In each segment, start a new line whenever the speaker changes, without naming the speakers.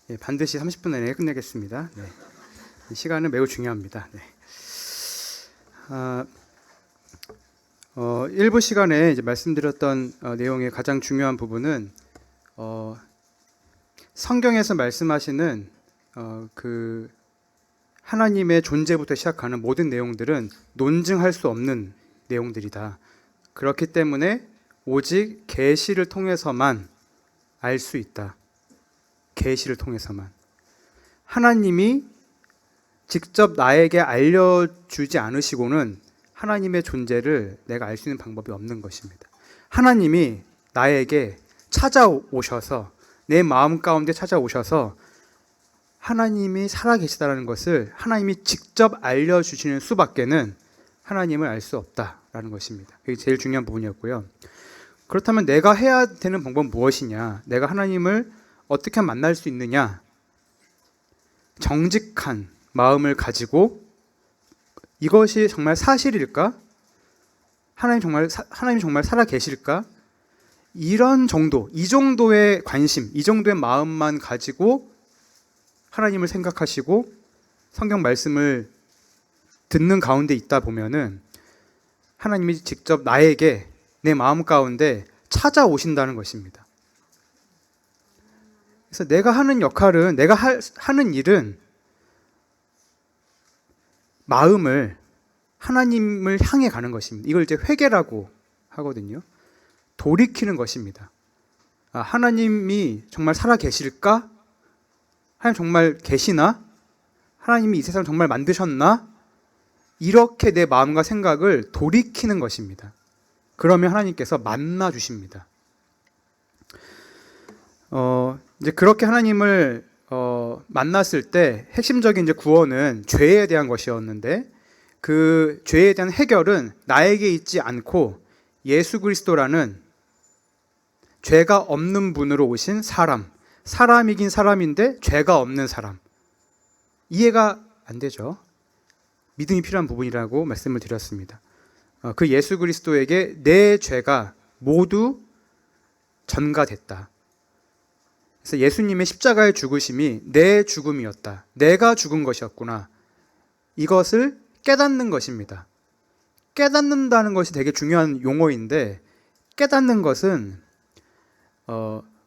예, 반드시 30분 내에 끝내겠습니다. 네. 이 시간은 매우 중요합니다. 네. 일부 시간에 이제 말씀드렸던 내용의 가장 중요한 부분은 성경에서 말씀하시는 그 하나님의 존재부터 시작하는 모든 내용들은 논증할 수 없는 내용들이다. 그렇기 때문에 오직 계시를 통해서만 알 수 있다. 계시를 통해서만. 하나님이 직접 나에게 알려주지 않으시고는 하나님의 존재를 내가 알 수 있는 방법이 없는 것입니다. 하나님이 나에게 찾아오셔서 내 마음 가운데 찾아오셔서 하나님이 살아계시다는 것을 하나님이 직접 알려주시는 수밖에는 하나님을 알 수 없다라는 것입니다. 그게 제일 중요한 부분이었고요. 그렇다면 내가 해야 되는 방법은 무엇이냐? 내가 하나님을 어떻게 만날 수 있느냐? 정직한 마음을 가지고 이것이 정말 사실일까? 하나님 정말 살아 계실까? 이런 정도, 이 정도의 관심, 이 정도의 마음만 가지고 하나님을 생각하시고 성경 말씀을 듣는 가운데 있다 보면은 하나님이 직접 나에게 내 마음 가운데 찾아오신다는 것입니다. 그래서 내가 하는 역할은, 내가 하는 일은 마음을 하나님을 향해 가는 것입니다. 이걸 이제 회개라고 하거든요. 돌이키는 것입니다. 하나님이 정말 살아 계실까? 하나님 정말 계시나? 하나님이 이 세상을 정말 만드셨나? 이렇게 내 마음과 생각을 돌이키는 것입니다. 그러면 하나님께서 만나 주십니다. 이제 그렇게 하나님을 만났을 때 핵심적인 이제 구원은 죄에 대한 것이었는데 그 죄에 대한 해결은 나에게 있지 않고 예수 그리스도라는 죄가 없는 분으로 오신 사람이긴 사람인데 죄가 없는 사람. 이해가 안 되죠? 믿음이 필요한 부분이라고 말씀을 드렸습니다. 그 예수 그리스도에게 내 죄가 모두 전가됐다. 그래서 예수님의 십자가의 죽으심이 내 죽음이었다. 내가 죽은 것이었구나. 이것을 깨닫는 것입니다. 깨닫는다는 것이 되게 중요한 용어인데 깨닫는 것은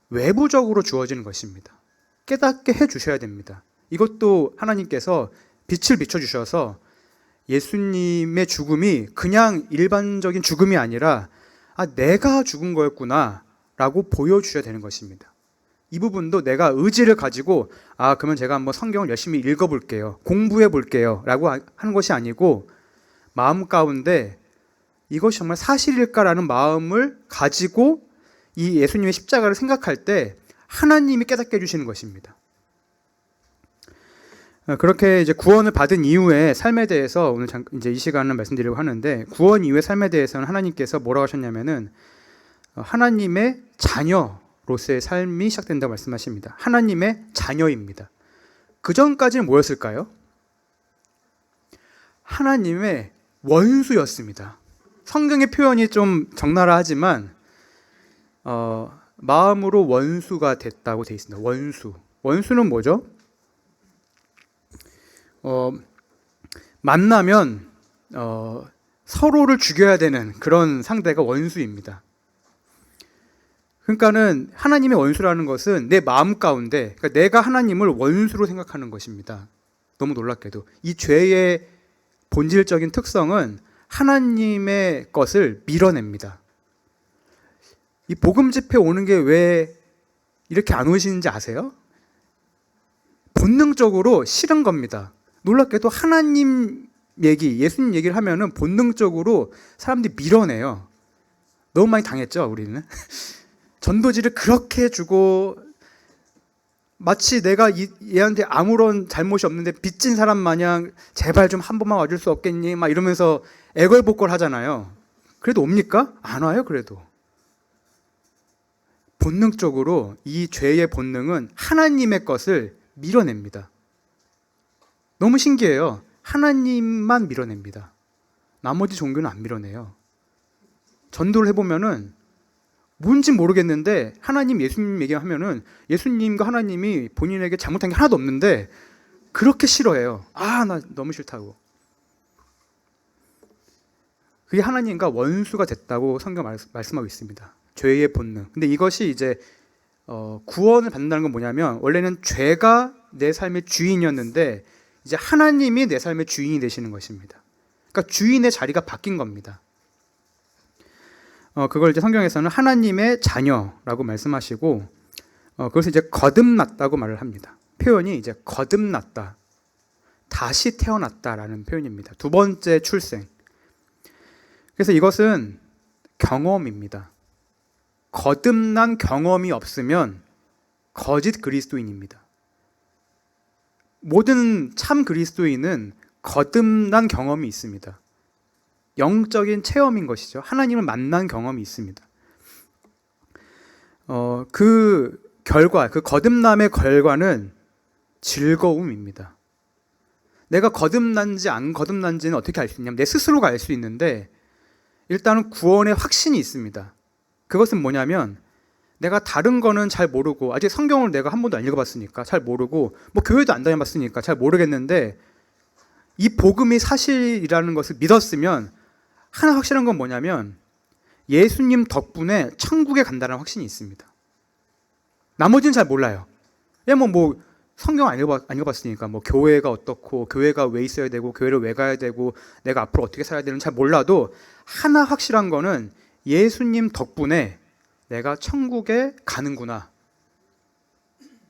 외부적으로 주어지는 것입니다. 깨닫게 해주셔야 됩니다. 이것도 하나님께서 빛을 비춰주셔서 예수님의 죽음이 그냥 일반적인 죽음이 아니라 내가 죽은 거였구나 라고 보여주셔야 되는 것입니다. 이 부분도 내가 의지를 가지고 그러면 제가 한번 성경을 열심히 읽어볼게요. 공부해 볼게요 라고 하는 것이 아니고 마음 가운데 이것이 정말 사실일까라는 마음을 가지고 이 예수님의 십자가를 생각할 때 하나님이 깨닫게 해주시는 것입니다. 그렇게 이제 구원을 받은 이후의 삶에 대해서 오늘 이제 이 시간은 말씀드리려고 하는데 구원 이후의 삶에 대해서는 하나님께서 뭐라고 하셨냐면은 하나님의 자녀로서의 삶이 시작된다고 말씀하십니다. 하나님의 자녀입니다. 그 전까지는 뭐였을까요? 하나님의 원수였습니다. 성경의 표현이 좀 적나라하지만 마음으로 원수가 됐다고 되어 있습니다. 원수는 뭐죠? 만나면 서로를 죽여야 되는 그런 상대가 원수입니다. 그러니까는 하나님의 원수라는 것은 내 마음 가운데, 그러니까 내가 하나님을 원수로 생각하는 것입니다. 너무 놀랍게도 이 죄의 본질적인 특성은 하나님의 것을 밀어냅니다. 이 복음 집회 오는 게 왜 이렇게 안 오시는지 아세요? 본능적으로 싫은 겁니다. 놀랍게도 하나님 얘기, 예수님 얘기를 하면은 본능적으로 사람들이 밀어내요. 너무 많이 당했죠, 우리는. 전도지를 그렇게 주고 마치 내가 얘한테 아무런 잘못이 없는데 빚진 사람 마냥 제발 좀 한 번만 와줄 수 없겠니? 막 이러면서 애걸복걸 하잖아요. 그래도 옵니까? 안 와요, 그래도. 본능적으로 이 죄의 본능은 하나님의 것을 밀어냅니다. 너무 신기해요. 하나님만 밀어냅니다. 나머지 종교는 안 밀어내요. 전도를 해보면은 뭔진 모르겠는데 하나님 예수님 얘기하면은 예수님과 하나님이 본인에게 잘못한 게 하나도 없는데 그렇게 싫어해요. 나 너무 싫다고. 그게 하나님과 원수가 됐다고 성경 말씀하고 있습니다. 죄의 본능. 근데 이것이 이제 구원을 받는다는 건 뭐냐면 원래는 죄가 내 삶의 주인이었는데 이제 하나님이 내 삶의 주인이 되시는 것입니다. 그러니까 주인의 자리가 바뀐 겁니다. 그걸 이제 성경에서는 하나님의 자녀라고 말씀하시고 그것을 이제 거듭났다고 말을 합니다. 표현이 이제 거듭났다, 다시 태어났다라는 표현입니다. 두 번째 출생. 그래서 이것은 경험입니다. 거듭난 경험이 없으면 거짓 그리스도인입니다. 모든 참 그리스도인은 거듭난 경험이 있습니다. 영적인 체험인 것이죠. 하나님을 만난 경험이 있습니다. 그 거듭남의 결과는 즐거움입니다. 내가 거듭난지 안 거듭난지는 어떻게 알 수 있냐면 내 스스로가 알 수 있는데 일단은 구원의 확신이 있습니다. 그것은 뭐냐면 내가 다른 거는 잘 모르고 아직 성경을 내가 한 번도 안 읽어봤으니까 잘 모르고 교회도 안 다녀봤으니까 잘 모르겠는데 이 복음이 사실이라는 것을 믿었으면 하나 확실한 건 뭐냐면 예수님 덕분에 천국에 간다는 확신이 있습니다. 나머지는 잘 몰라요. 그냥 성경 안 읽어봤으니까 교회가 어떻고 교회가 왜 있어야 되고 교회를 왜 가야 되고 내가 앞으로 어떻게 살아야 되는지 잘 몰라도 하나 확실한 거는 예수님 덕분에 내가 천국에 가는구나.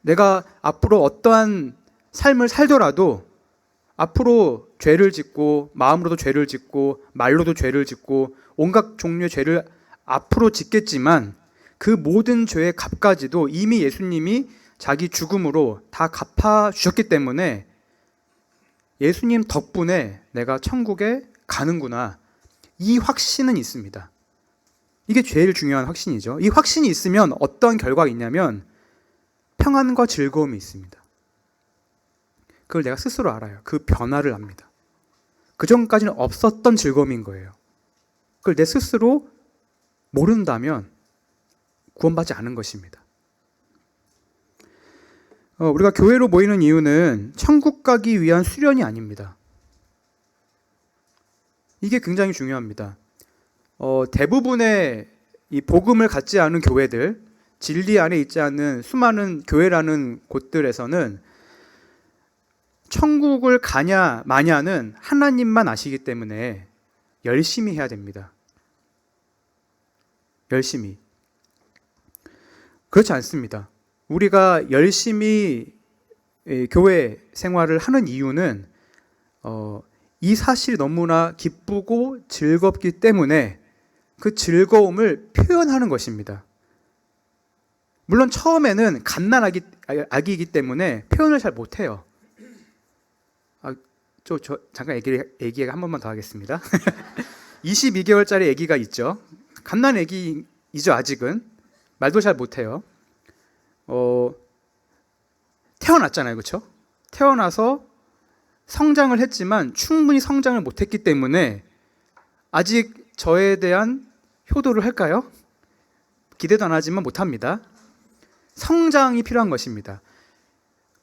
내가 앞으로 어떠한 삶을 살더라도 앞으로 죄를 짓고 마음으로도 죄를 짓고 말로도 죄를 짓고 온갖 종류의 죄를 앞으로 짓겠지만 그 모든 죄의 값까지도 이미 예수님이 자기 죽음으로 다 갚아주셨기 때문에 예수님 덕분에 내가 천국에 가는구나. 이 확신은 있습니다. 이게 제일 중요한 확신이죠. 이 확신이 있으면 어떤 결과가 있냐면 평안과 즐거움이 있습니다. 그걸 내가 스스로 알아요. 그 변화를 압니다. 그전까지는 없었던 즐거움인 거예요. 그걸 내 스스로 모른다면 구원받지 않은 것입니다. 우리가 교회로 모이는 이유는 천국 가기 위한 수련이 아닙니다. 이게 굉장히 중요합니다. 대부분의 이 복음을 갖지 않은 교회들, 진리 안에 있지 않는 수많은 교회라는 곳들에서는 천국을 가냐 마냐는 하나님만 아시기 때문에 열심히 해야 됩니다. 열심히. 그렇지 않습니다. 우리가 열심히 교회 생활을 하는 이유는 이 사실이 너무나 기쁘고 즐겁기 때문에 그 즐거움을 표현하는 것입니다. 물론 처음에는 갓난아기이기 때문에 표현을 잘 못해요. 잠깐 애기 한 번만 더 하겠습니다. 22개월짜리 아기가 있죠. 갓난아기이죠. 아직은 말도 잘 못해요. 태어났잖아요, 그렇죠? 태어나서 성장을 했지만 충분히 성장을 못했기 때문에 아직 저에 대한 효도를 할까요? 기대도 안 하지만 못합니다. 성장이 필요한 것입니다.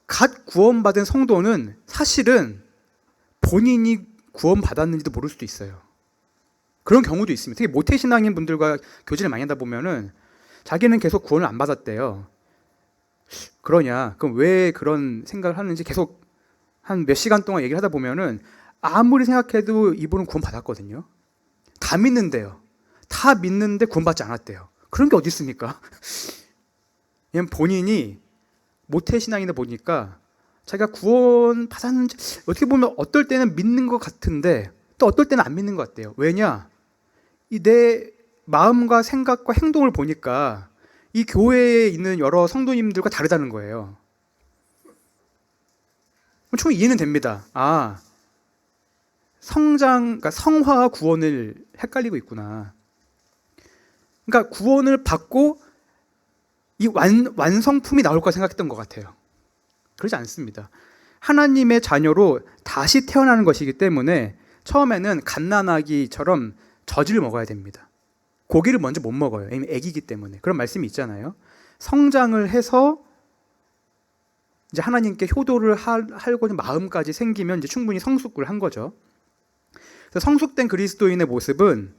갓 구원받은 성도는 사실은 본인이 구원받았는지도 모를 수도 있어요. 그런 경우도 있습니다. 특히 모태신앙인 분들과 교제를 많이 하다 보면은 자기는 계속 구원을 안 받았대요. 그러냐? 그럼 왜 그런 생각을 하는지 계속 한 몇 시간 동안 얘기를 하다 보면은 아무리 생각해도 이분은 구원 받았거든요. 다 믿는데요. 다 믿는데 구원 받지 않았대요. 그런 게 어디 있습니까? 그냥 본인이 모태신앙이다 보니까 자기가 구원 받았는지 어떻게 보면 어떨 때는 믿는 것 같은데 또 어떨 때는 안 믿는 것 같대요. 왜냐? 이 내 마음과 생각과 행동을 보니까 이 교회에 있는 여러 성도님들과 다르다는 거예요. 충분히 이해는 됩니다. 그러니까 성화와 구원을 헷갈리고 있구나. 그러니까 구원을 받고 이 완성품이 나올 거라 생각했던 것 같아요. 그렇지 않습니다. 하나님의 자녀로 다시 태어나는 것이기 때문에 처음에는 갓난아기처럼 젖을 먹어야 됩니다. 고기를 먼저 못 먹어요. 이미 애기기 때문에. 그런 말씀이 있잖아요. 성장을 해서 이제 하나님께 효도를 하려고 하는 마음까지 생기면 이제 충분히 성숙을 한 거죠. 그래서 성숙된 그리스도인의 모습은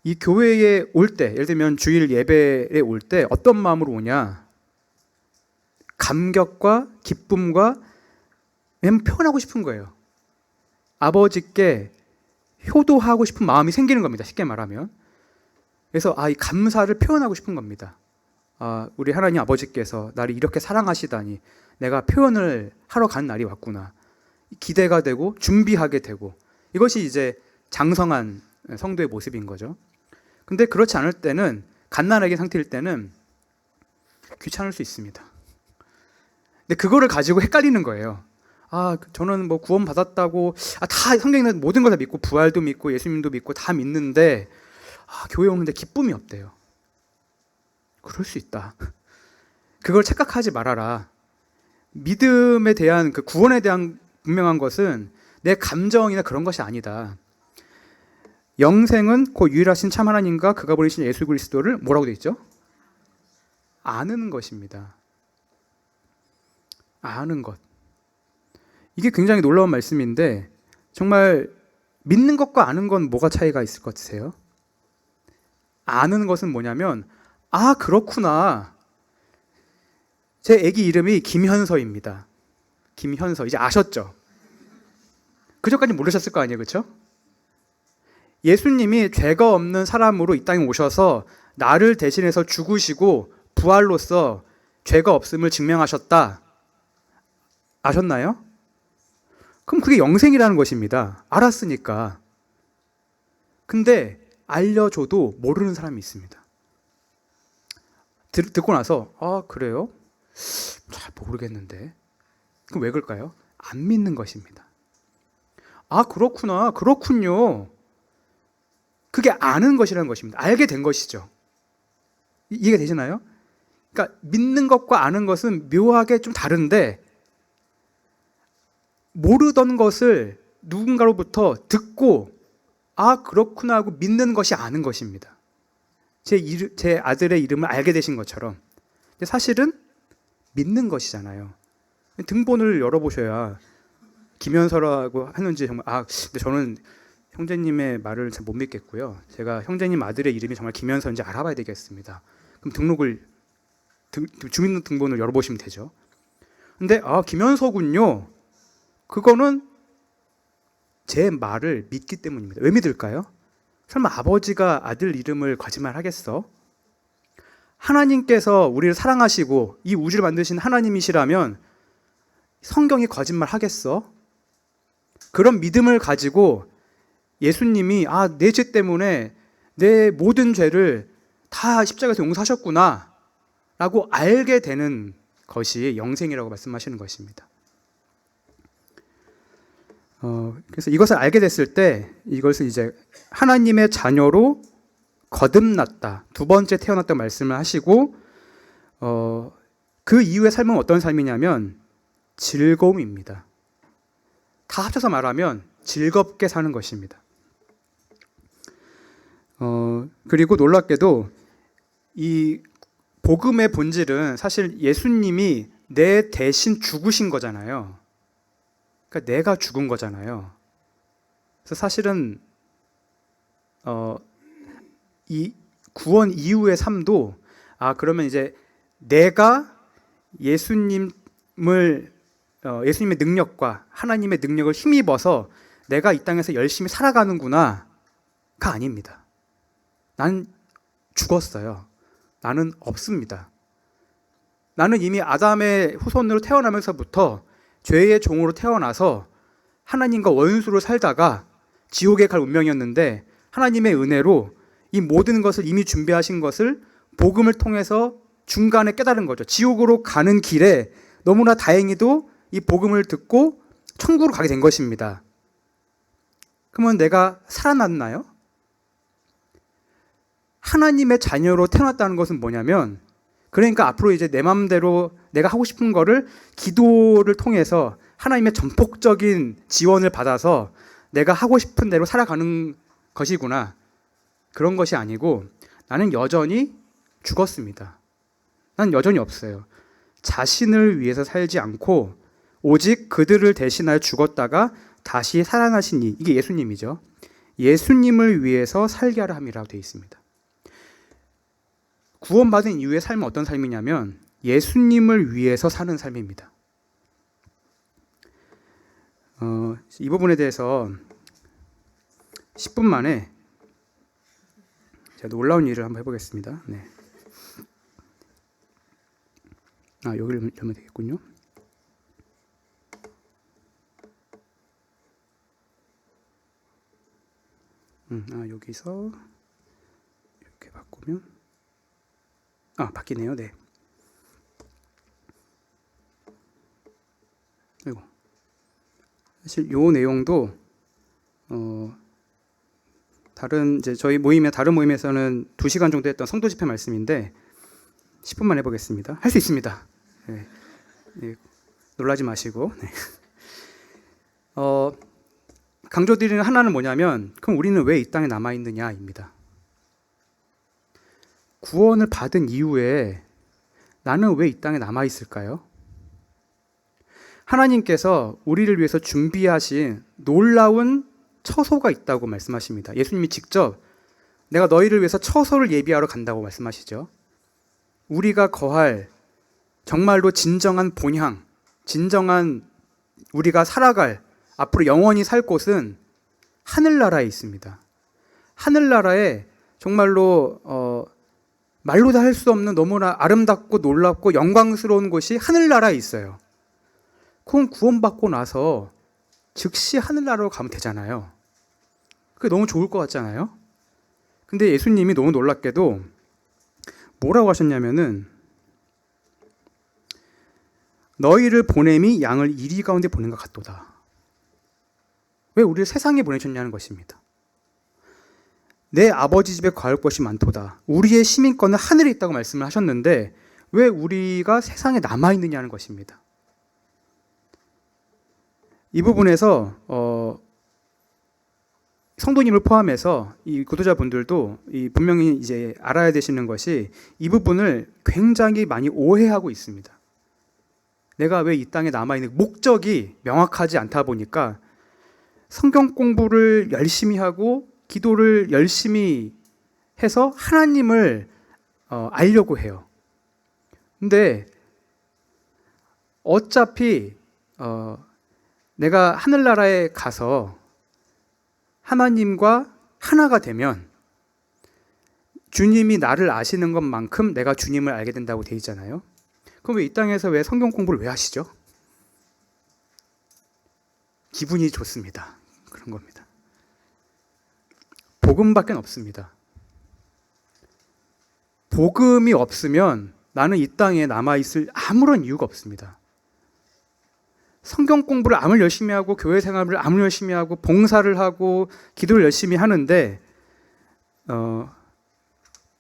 이 교회에 올 때, 예를 들면 주일 예배에 올 때 어떤 마음으로 오냐? 감격과 기쁨과 그냥 표현하고 싶은 거예요. 아버지께 효도하고 싶은 마음이 생기는 겁니다. 쉽게 말하면. 그래서 이 감사를 표현하고 싶은 겁니다. 우리 하나님 아버지께서 나를 이렇게 사랑하시다니 내가 표현을 하러 간 날이 왔구나. 기대가 되고 준비하게 되고, 이것이 이제 장성한 성도의 모습인 거죠. 근데 그렇지 않을 때는, 갓난아기 상태일 때는 귀찮을 수 있습니다. 근데 그거를 가지고 헷갈리는 거예요. 저는 뭐 구원 받았다고, 다 성경에는 모든 걸 다 믿고, 부활도 믿고, 예수님도 믿고 다 믿는데, 교회 오는데 기쁨이 없대요. 그럴 수 있다. 그걸 착각하지 말아라. 믿음에 대한, 그 구원에 대한 분명한 것은 내 감정이나 그런 것이 아니다. 영생은 곧 유일하신 참 하나님과 그가 보내신 예수 그리스도를 뭐라고 되어 있죠? 아는 것입니다. 아는 것. 이게 굉장히 놀라운 말씀인데, 정말 믿는 것과 아는 건 뭐가 차이가 있을 것 같으세요? 아는 것은 뭐냐면, 그렇구나. 제 애기 이름이 김현서입니다. 김현서. 이제 아셨죠? 그전까지 모르셨을 거 아니에요, 그렇죠? 예수님이 죄가 없는 사람으로 이 땅에 오셔서 나를 대신해서 죽으시고 부활로서 죄가 없음을 증명하셨다. 아셨나요? 그럼 그게 영생이라는 것입니다. 알았으니까. 근데 알려줘도 모르는 사람이 있습니다. 듣고 나서 그래요? 잘 모르겠는데. 그럼 왜 그럴까요? 안 믿는 것입니다. 그렇구나. 그렇군요. 그게 아는 것이라는 것입니다. 알게 된 것이죠. 이해가 되시나요? 그러니까 믿는 것과 아는 것은 묘하게 좀 다른데, 모르던 것을 누군가로부터 듣고 그렇구나 하고 믿는 것이 아는 것입니다. 제 아들의 이름을 알게 되신 것처럼. 사실은 믿는 것이잖아요. 등본을 열어보셔야 김현서라고 하는지 정말 근데 저는 형제님의 말을 잘 못 믿겠고요. 제가 형제님 아들의 이름이 정말 김현서인지 알아봐야 되겠습니다. 그럼 주민등본을 열어보시면 되죠. 근데 김현서군요. 그거는 제 말을 믿기 때문입니다. 왜 믿을까요? 설마 아버지가 아들 이름을 거짓말하겠어? 하나님께서 우리를 사랑하시고 이 우주를 만드신 하나님이시라면 성경이 거짓말하겠어? 그런 믿음을 가지고 예수님이 내 죄 때문에 내 모든 죄를 다 십자가에서 용서하셨구나 라고 알게 되는 것이 영생이라고 말씀하시는 것입니다. 그래서 이것을 알게 됐을 때 이것을 이제 하나님의 자녀로 거듭났다, 두 번째 태어났다고 말씀을 하시고, 그 이후의 삶은 어떤 삶이냐면 즐거움입니다. 다 합쳐서 말하면 즐겁게 사는 것입니다. 그리고 놀랍게도 이 복음의 본질은 사실 예수님이 내 대신 죽으신 거잖아요. 그러니까 내가 죽은 거잖아요. 그래서 사실은 이 구원 이후의 삶도 그러면 이제 내가 예수님의 능력과 하나님의 능력을 힘입어서 내가 이 땅에서 열심히 살아가는구나가 아닙니다. 난 죽었어요. 나는 없습니다. 나는 이미 아담의 후손으로 태어나면서부터 죄의 종으로 태어나서 하나님과 원수로 살다가 지옥에 갈 운명이었는데, 하나님의 은혜로 이 모든 것을 이미 준비하신 것을 복음을 통해서 중간에 깨달은 거죠. 지옥으로 가는 길에 너무나 다행히도 이 복음을 듣고 천국으로 가게 된 것입니다. 그러면 내가 살아났나요? 하나님의 자녀로 태어났다는 것은 뭐냐면, 그러니까 앞으로 이제 내 마음대로 내가 하고 싶은 거를 기도를 통해서 하나님의 전폭적인 지원을 받아서 내가 하고 싶은 대로 살아가는 것이구나. 그런 것이 아니고 나는 여전히 죽었습니다. 난 여전히 없어요. 자신을 위해서 살지 않고 오직 그들을 대신하여 죽었다가 다시 살아나신 이게 예수님이죠. 예수님을 위해서 살게 하라 함이라고 되어 있습니다. 구원받은 이후의 삶은 어떤 삶이냐면 예수님을 위해서 사는 삶입니다. 이 부분에 대해서 10분 만에 제가 놀라운 일을 한번 해보겠습니다. 네. 여기를 열면 되겠군요. 여기서 이렇게 바꾸면 바뀌네요. 네. 그리고 사실 요 내용도 저희 다른 모임에서는 2시간 정도 했던 성도 집회 말씀인데 10분만 해보겠습니다. 할 수 있습니다. 네. 네. 놀라지 마시고. 네. 강조드리는 하나는 뭐냐면 그럼 우리는 왜 이 땅에 남아있느냐입니다. 구원을 받은 이후에 나는 왜 이 땅에 남아있을까요? 하나님께서 우리를 위해서 준비하신 놀라운 처소가 있다고 말씀하십니다. 예수님이 직접 내가 너희를 위해서 처소를 예비하러 간다고 말씀하시죠. 우리가 거할 정말로 진정한 본향, 진정한 우리가 살아갈 앞으로 영원히 살 곳은 하늘나라에 있습니다. 하늘나라에 정말로 말로 다 할 수 없는 너무나 아름답고 놀랍고 영광스러운 곳이 하늘나라에 있어요. 그럼 구원받고 나서 즉시 하늘나라로 가면 되잖아요. 그게 너무 좋을 것 같잖아요. 근데 예수님이 너무 놀랍게도 뭐라고 하셨냐면은 너희를 보냄이 양을 이리 가운데 보낸 것 같도다. 왜 우리를 세상에 보내셨냐는 것입니다. 내 아버지 집에 거할 것이 많도다. 우리의 시민권은 하늘에 있다고 말씀을 하셨는데 왜 우리가 세상에 남아있느냐는 것입니다. 이 부분에서 성도님을 포함해서 이 구독자분들도 분명히 이제 알아야 되시는 것이 이 부분을 굉장히 많이 오해하고 있습니다. 내가 왜 이 땅에 남아있는 목적이 명확하지 않다 보니까 성경 공부를 열심히 하고 기도를 열심히 해서 하나님을 알려고 해요. 근데 어차피 내가 하늘나라에 가서 하나님과 하나가 되면 주님이 나를 아시는 것만큼 내가 주님을 알게 된다고 되어 있잖아요. 그럼 왜 이 땅에서 왜 성경 공부를 왜 하시죠? 기분이 좋습니다. 그런 겁니다. 복음밖에 없습니다. 복음이 없으면 나는 이 땅에 남아있을 아무런 이유가 없습니다. 성경 공부를 아무리 열심히 하고 교회 생활을 아무리 열심히 하고 봉사를 하고 기도를 열심히 하는데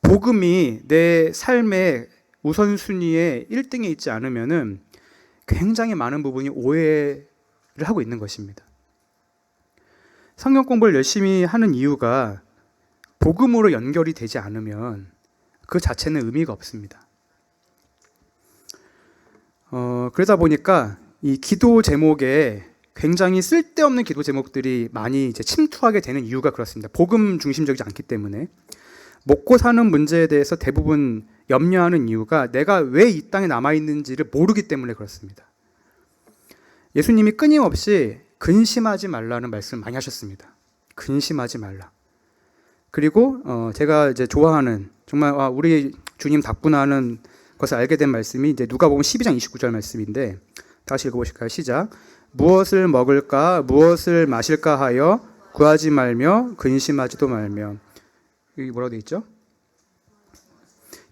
복음이 내 삶의 우선순위에 1등에 있지 않으면은 굉장히 많은 부분이 오해를 하고 있는 것입니다. 성경 공부를 열심히 하는 이유가 복음으로 연결이 되지 않으면 그 자체는 의미가 없습니다. 그러다 보니까 이 기도 제목에 굉장히 쓸데없는 기도 제목들이 많이 이제 침투하게 되는 이유가 그렇습니다. 복음 중심적이지 않기 때문에 먹고 사는 문제에 대해서 대부분 염려하는 이유가 내가 왜 이 땅에 남아있는지를 모르기 때문에 그렇습니다. 예수님이 끊임없이 근심하지 말라는 말씀을 많이 하셨습니다. 근심하지 말라. 그리고 제가 이제 좋아하는 정말 우리 주님 답구나 하는 것을 알게 된 말씀이 이제 누가복음 12장 29절 말씀인데 다시 읽어보실까요? 시작. 무엇을 먹을까 무엇을 마실까 하여 구하지 말며 근심하지도 말며. 여기 뭐라고 되어 있죠?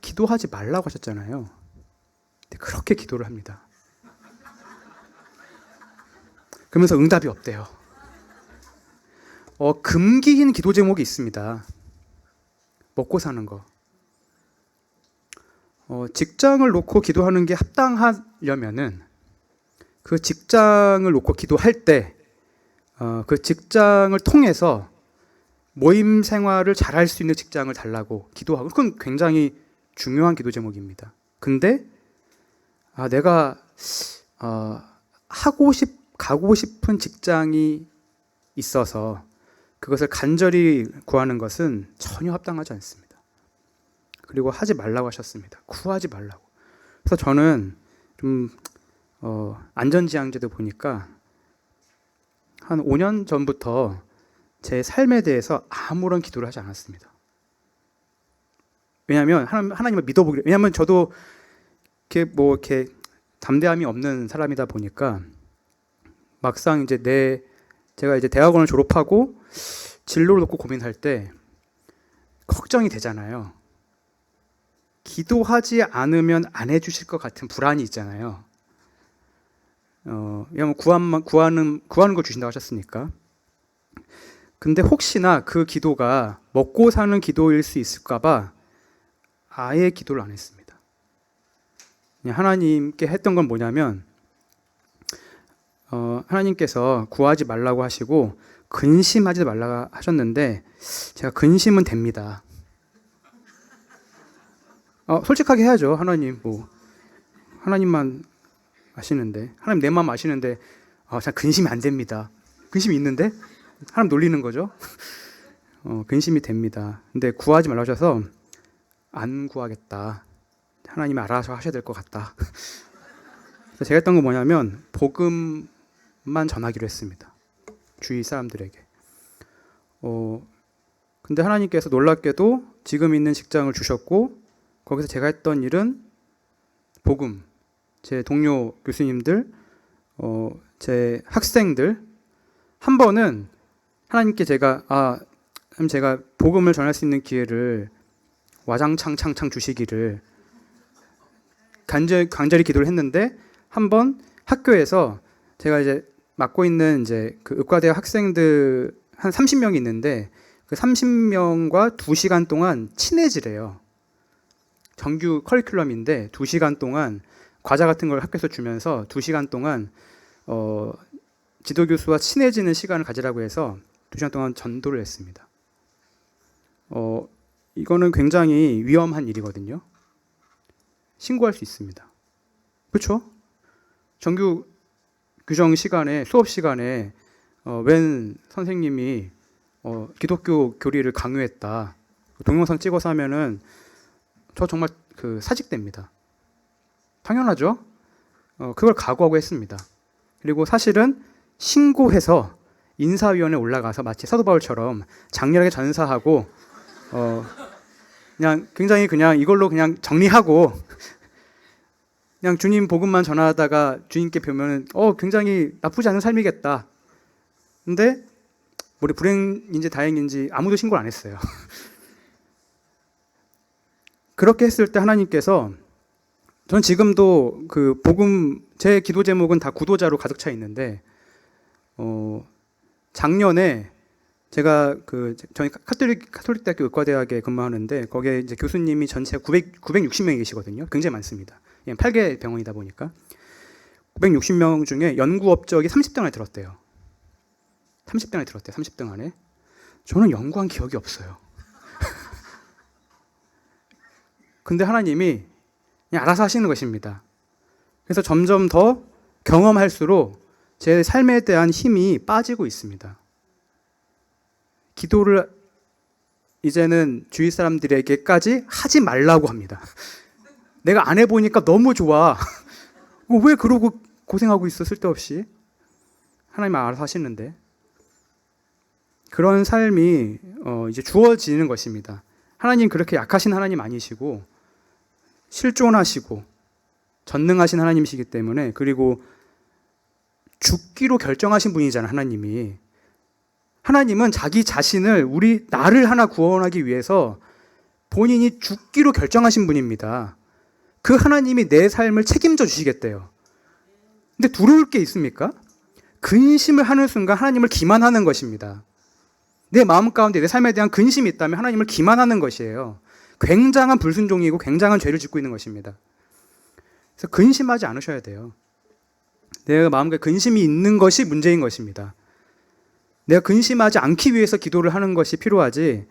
기도하지 말라고 하셨잖아요. 근데 그렇게 기도를 합니다. 그러면서 응답이 없대요. 금기인 기도 제목이 있습니다. 먹고 사는 거. 직장을 놓고 기도하는 게 합당하려면은 그 직장을 놓고 기도할 때 그 직장을 통해서 모임 생활을 잘할 수 있는 직장을 달라고 기도하고, 그건 굉장히 중요한 기도 제목입니다. 근데 내가 가고 싶은 직장이 있어서 그것을 간절히 구하는 것은 전혀 합당하지 않습니다. 그리고 하지 말라고 하셨습니다. 구하지 말라고. 그래서 저는 좀 안전지향제도 보니까 한 5년 전부터 제 삶에 대해서 아무런 기도를 하지 않았습니다. 왜냐하면 하나님을 믿어보기. 왜냐하면 저도 이렇게 담대함이 없는 사람이다 보니까 막상 이제 제가 이제 대학원을 졸업하고 진로를 놓고 고민할 때 걱정이 되잖아요. 기도하지 않으면 안 해주실 것 같은 불안이 있잖아요. 왜냐하면 구하는 걸 주신다고 하셨으니까. 근데 혹시나 그 기도가 먹고 사는 기도일 수 있을까봐 아예 기도를 안 했습니다. 그냥 하나님께 했던 건 뭐냐면, 하나님께서 구하지 말라고 하시고 근심하지 말라고 하셨는데 제가 근심은 됩니다. 솔직하게 해야죠. 하나님만 아시는데, 하나님 내 마음 아시는데 참 근심이 안 됩니다. 근심이 있는데 하나님 놀리는 거죠. 근심이 됩니다. 근데 구하지 말라고 하셔서 안 구하겠다. 하나님이 알아서 하셔야 될 것 같다. 그래서 제가 했던 건 뭐냐면 복음만 전하기로 했습니다. 주위 사람들에게. 근데 하나님께서 놀랍게도 지금 있는 직장을 주셨고, 거기서 제가 했던 일은 복음, 제 동료 교수님들, 제 학생들, 한 번은 하나님께 제가 복음을 전할 수 있는 기회를 와장창 주시기를 간절히 기도를 했는데, 한 번 학교에서 제가 이제 맡고 있는 이제 그 의과대학 학생들 한 30명이 있는데 그 30명과 2시간 동안 친해지래요. 정규 커리큘럼인데 2시간 동안 과자 같은 걸 학교에서 주면서 2시간 동안 지도교수와 친해지는 시간을 가지라고 해서 2시간 동안 전도를 했습니다. 이거는 굉장히 위험한 일이거든요. 신고할 수 있습니다. 그렇죠? 정규 규정 시간에, 수업 시간에 웬 선생님이 기독교 교리를 강요했다, 동영상 찍어서 하면은 저 정말 사직됩니다. 당연하죠. 그걸 각오하고 했습니다. 그리고 사실은 신고해서 인사위원회에 올라가서 마치 사도 바울처럼 장렬하게 전사하고 그냥 굉장히 그냥 이걸로 그냥 정리하고 그냥 주님 복음만 전하다가 주님께 뵈면은 굉장히 나쁘지 않은 삶이겠다. 근데 우리 불행인지 다행인지 아무도 신고를 안 했어요. 그렇게 했을 때 하나님께서, 전 지금도 그 복음, 제 기도 제목은 다 구도자로 가득 차 있는데, 작년에 제가 저희 카톨릭 대학교 의과대학에 근무하는데 거기에 이제 교수님이 전체 960명이 계시거든요. 굉장히 많습니다. 8개 병원이다 보니까 960명 중에 연구 업적이 30등 안에 들었대요. 30등 안에 들었대요. 30등 안에. 저는 연구한 기억이 없어요. 근데 하나님이 그냥 알아서 하시는 것입니다. 그래서 점점 더 경험할수록 제 삶에 대한 힘이 빠지고 있습니다. 기도를 이제는 주위 사람들에게까지 하지 말라고 합니다. 내가 안 해보니까 너무 좋아. 왜 그러고 고생하고 있어, 쓸데없이. 하나님 알아서 하시는데. 그런 삶이 이제 주어지는 것입니다. 하나님 그렇게 약하신 하나님 아니시고 실존하시고 전능하신 하나님이시기 때문에, 그리고 죽기로 결정하신 분이잖아요. 하나님은 자기 자신을, 나를 하나 구원하기 위해서 본인이 죽기로 결정하신 분입니다. 그 하나님이 내 삶을 책임져 주시겠대요. 근데 두려울 게 있습니까? 근심을 하는 순간 하나님을 기만하는 것입니다. 내 마음 가운데 내 삶에 대한 근심이 있다면 하나님을 기만하는 것이에요. 굉장한 불순종이고 굉장한 죄를 짓고 있는 것입니다. 그래서 근심하지 않으셔야 돼요. 내 마음에 근심이 있는 것이 문제인 것입니다. 내가 근심하지 않기 위해서 기도를 하는 것이 필요하지,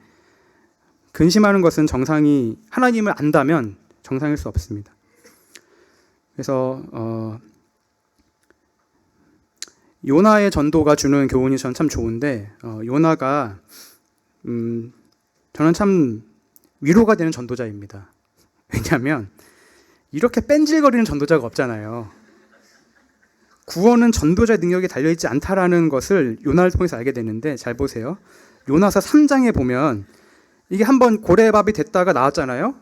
근심하는 것은 정상이, 하나님을 안다면 정상일 수 없습니다. 그래서 요나의 전도가 주는 교훈이 전 참 좋은데, 요나가 저는 참 위로가 되는 전도자입니다. 왜냐하면 이렇게 뺀질거리는 전도자가 없잖아요. 구원은 전도자의 능력에 달려있지 않다라는 것을 요나를 통해서 알게 되는데, 잘 보세요. 요나서 3장에 보면 이게 한번 고래밥이 됐다가 나왔잖아요.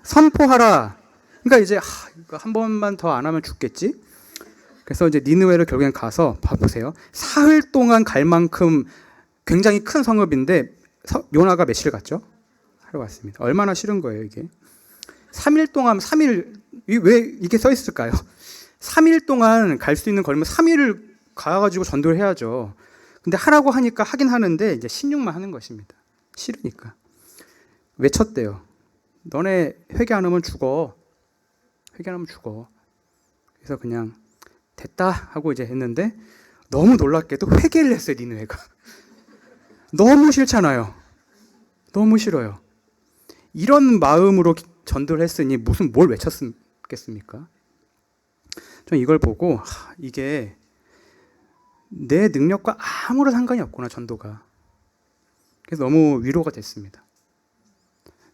선포하라. 그러니까 이제 이거 한 번만 더 안 하면 죽겠지. 그래서 이제 니느웨를 결국엔 가서 봐보세요. 사흘 동안 갈 만큼 굉장히 큰 성읍인데 요나가 며칠 갔죠? 하러 갔습니다. 얼마나 싫은 거예요 이게. 3일 동안 3일 왜 이게 써 있을까요? 3일 동안 갈 수 있는 거리면 3일을 가가지고 전도를 해야죠. 근데 하라고 하니까 하긴 하는데 이제 신용만 하는 것입니다. 싫으니까. 외쳤대요. 너네 회개 안 하면 죽어. 회개 안 하면 죽어. 그래서 그냥 됐다 하고 이제 했는데 너무 놀랍게도 회개를 했어요. 니느웨가. 너무 싫잖아요. 너무 싫어요. 이런 마음으로 전도를 했으니 무슨 뭘 외쳤겠습니까? 전 이걸 보고 이게 내 능력과 아무런 상관이 없구나, 전도가. 그래서 너무 위로가 됐습니다.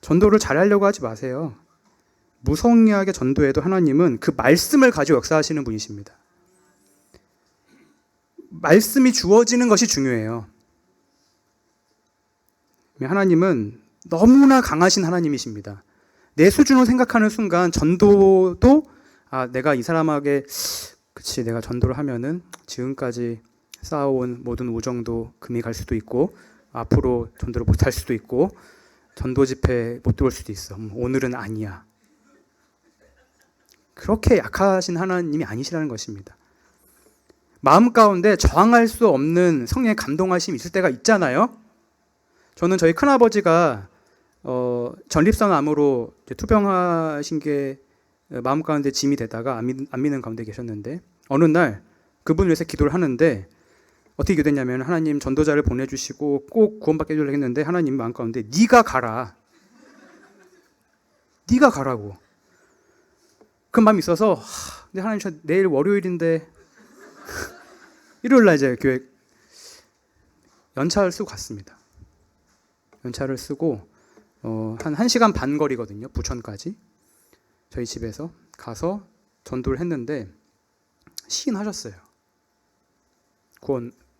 전도를 잘하려고 하지 마세요. 무성의하게 전도해도 하나님은 그 말씀을 가지고 역사하시는 분이십니다. 말씀이 주어지는 것이 중요해요. 하나님은 너무나 강하신 하나님이십니다. 내 수준으로 생각하는 순간 전도도 내가 이 사람에게 그치 내가 전도를 하면은 지금까지 쌓아온 모든 우정도 금이 갈 수도 있고 앞으로 전도를 못할 수도 있고 전도 집회 못 들어올 수도 있어. 오늘은 아니야. 그렇게 약하신 하나님이 아니시라는 것입니다. 마음 가운데 저항할 수 없는 성령의 감동하심이 있을 때가 있잖아요. 저는 저희 큰아버지가 전립선암으로 투병하신 게 마음 가운데 짐이 되다가 안 믿는 가운데 계셨는데 어느 날 그분을 위해서 기도를 하는데 어떻게 기도했냐면 하나님 전도자를 보내주시고 꼭 구원받게 해주려고 했는데 하나님 마음 가운데 네가 가라. 네가 가라고. 그 마음이 있어서 근데 하나님 저 내일 월요일인데 일요일 날 이제 교회 연차를 쓰고 갔습니다. 연차를 쓰고 한 1시간 반 거리거든요. 부천까지. 저희 집에서 가서 전도를 했는데 시인하셨어요.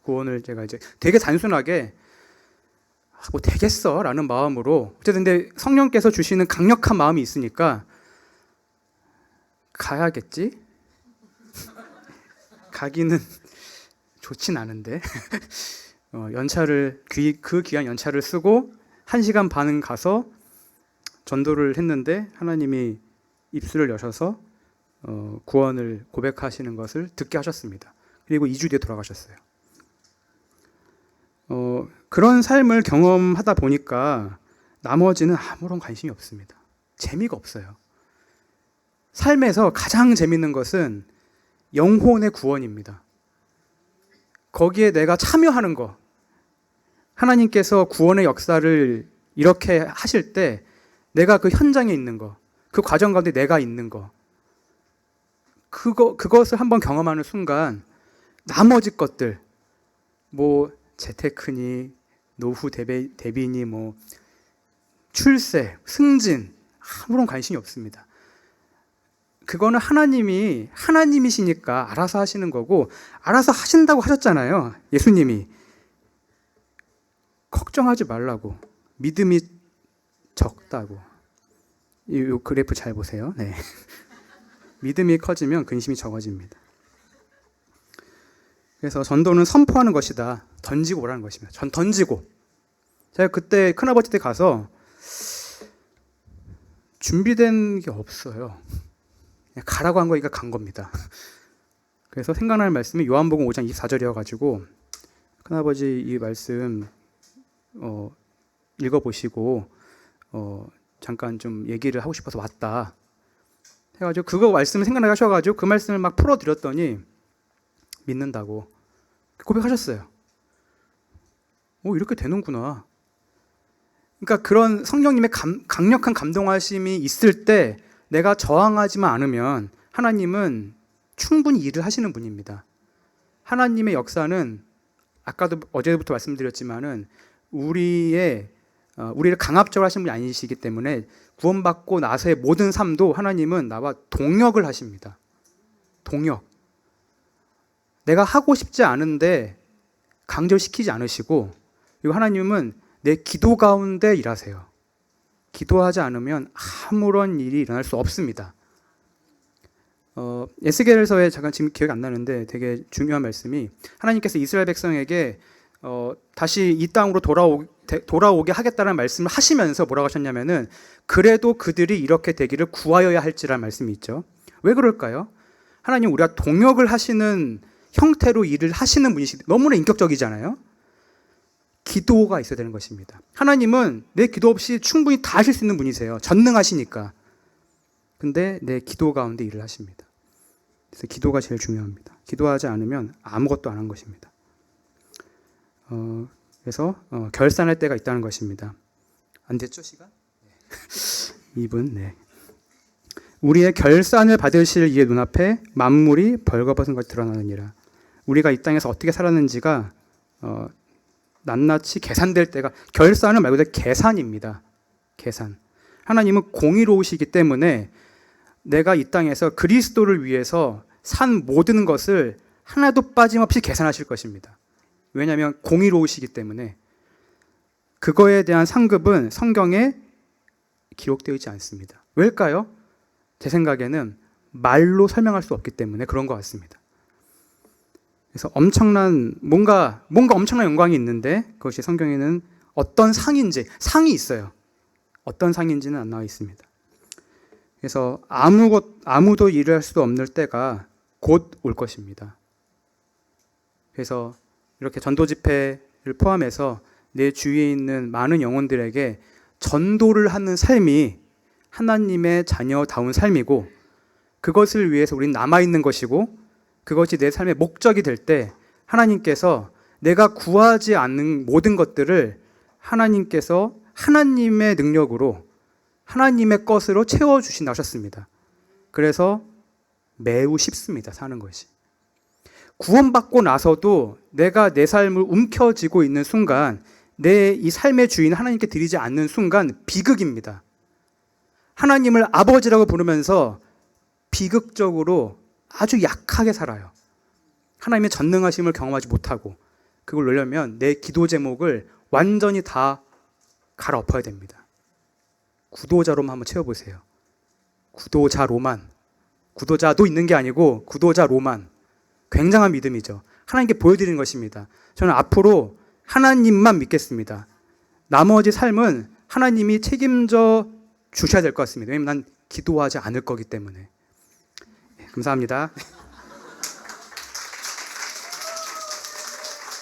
구원을 제가 이제 되게 단순하게 뭐 되겠어 라는 마음으로 어쨌든 근데 성령께서 주시는 강력한 마음이 있으니까 가야겠지? 가기는 좋진 않은데 연차를 그 귀한 연차를 쓰고 1시간 반은 가서 전도를 했는데 하나님이 입술을 여셔서 구원을 고백하시는 것을 듣게 하셨습니다. 그리고 2주 뒤에 돌아가셨어요. 그런 삶을 경험하다 보니까 나머지는 아무런 관심이 없습니다. 재미가 없어요. 삶에서 가장 재밌는 것은 영혼의 구원입니다. 거기에 내가 참여하는 거. 하나님께서 구원의 역사를 이렇게 하실 때 내가 그 현장에 있는 거, 그 과정 가운데 내가 있는 거, 그것을 한번 경험하는 순간 나머지 것들, 뭐 재테크니, 노후 대비니, 뭐 출세, 승진 아무런 관심이 없습니다. 그거는 하나님이시니까 알아서 하시는 거고 알아서 하신다고 하셨잖아요. 예수님이. 걱정하지 말라고. 믿음이 적다고. 이 그래프 잘 보세요. 네. 믿음이 커지면 근심이 적어집니다. 그래서 전도는 선포하는 것이다. 던지고 오라는 것입니다. 던지고. 제가 그때 큰아버지 때 가서 준비된 게 없어요. 그냥 가라고 한 거니까 간 겁니다. 그래서 생각나는 말씀이 요한복음 5장 24절이어가지고 큰아버지 이 말씀 읽어보시고 잠깐 좀 얘기를 하고 싶어서 왔다 해가지고 그거 말씀을 생각나게 하셔가지고 그 말씀을 막 풀어드렸더니 믿는다고 고백하셨어요. 이렇게 되는구나. 그러니까 그런 성령님의 강력한 감동하심이 있을 때 내가 저항하지만 않으면 하나님은 충분히 일을 하시는 분입니다. 하나님의 역사는 아까도 어제부터 말씀드렸지만은 우리를 강압적으로 하시는 분이 아니시기 때문에 구원받고 나서의 모든 삶도 하나님은 나와 동역을 하십니다. 동역. 내가 하고 싶지 않은데 강제시키지 않으시고, 그리고 하나님은 내 기도 가운데 일하세요. 기도하지 않으면 아무런 일이 일어날 수 없습니다. 에스겔서에 잠깐 지금 기억이 안 나는데 되게 중요한 말씀이, 하나님께서 이스라엘 백성에게 다시 이 땅으로 돌아오게 하겠다는 말씀을 하시면서 뭐라고 하셨냐면은, 그래도 그들이 이렇게 되기를 구하여야 할지라는 말씀이 있죠. 왜 그럴까요? 하나님 우리가 동역을 하시는 형태로 일을 하시는 분이시기 때문에 너무나 인격적이잖아요. 기도가 있어야 되는 것입니다. 하나님은 내 기도 없이 충분히 다 하실 수 있는 분이세요. 전능하시니까. 근데 내 기도 가운데 일을 하십니다. 그래서 기도가 제일 중요합니다. 기도하지 않으면 아무것도 안 한 것입니다. 그래서 결산할 때가 있다는 것입니다. 안 됐죠, 시간? 네. 2분. 네. 우리의 결산을 받으실 이의 눈앞에 만물이 벌거벗은 것이 드러나느니라. 우리가 이 땅에서 어떻게 살았는지가 낱낱이 계산될 때가, 결산은 말 그대로 계산입니다. 계산. 하나님은 공의로우시기 때문에 내가 이 땅에서 그리스도를 위해서 산 모든 것을 하나도 빠짐없이 계산하실 것입니다. 왜냐하면 공의로우시기 때문에. 그거에 대한 상급은 성경에 기록되어 있지 않습니다. 왜일까요? 제 생각에는 말로 설명할 수 없기 때문에 그런 것 같습니다. 그래서 뭔가 엄청난 영광이 있는데, 그것이 성경에는 어떤 상이 있어요. 어떤 상인지는 안 나와 있습니다. 그래서 아무도 일을 할 수도 없는 때가 곧 올 것입니다. 그래서 이렇게 전도 집회를 포함해서 내 주위에 있는 많은 영혼들에게 전도를 하는 삶이 하나님의 자녀다운 삶이고, 그것을 위해서 우리는 남아있는 것이고, 그것이 내 삶의 목적이 될 때 하나님께서 내가 구하지 않는 모든 것들을 하나님께서 하나님의 능력으로, 하나님의 것으로 채워주신다고 하셨습니다. 그래서 매우 쉽습니다, 사는 것이. 구원받고 나서도 내가 내 삶을 움켜쥐고 있는 순간, 내 이 삶의 주인 하나님께 드리지 않는 순간 비극입니다. 하나님을 아버지라고 부르면서 비극적으로 아주 약하게 살아요. 하나님의 전능하심을 경험하지 못하고, 그걸 놓으려면 내 기도 제목을 완전히 다 갈아엎어야 됩니다. 구도자로만 한번 채워보세요. 구도자도 있는 게 아니고 구도자로만. 굉장한 믿음이죠. 하나님께 보여드리는 것입니다. 저는 앞으로 하나님만 믿겠습니다. 나머지 삶은 하나님이 책임져 주셔야 될 것 같습니다. 왜냐하면 난 기도하지 않을 거기 때문에. 감사합니다.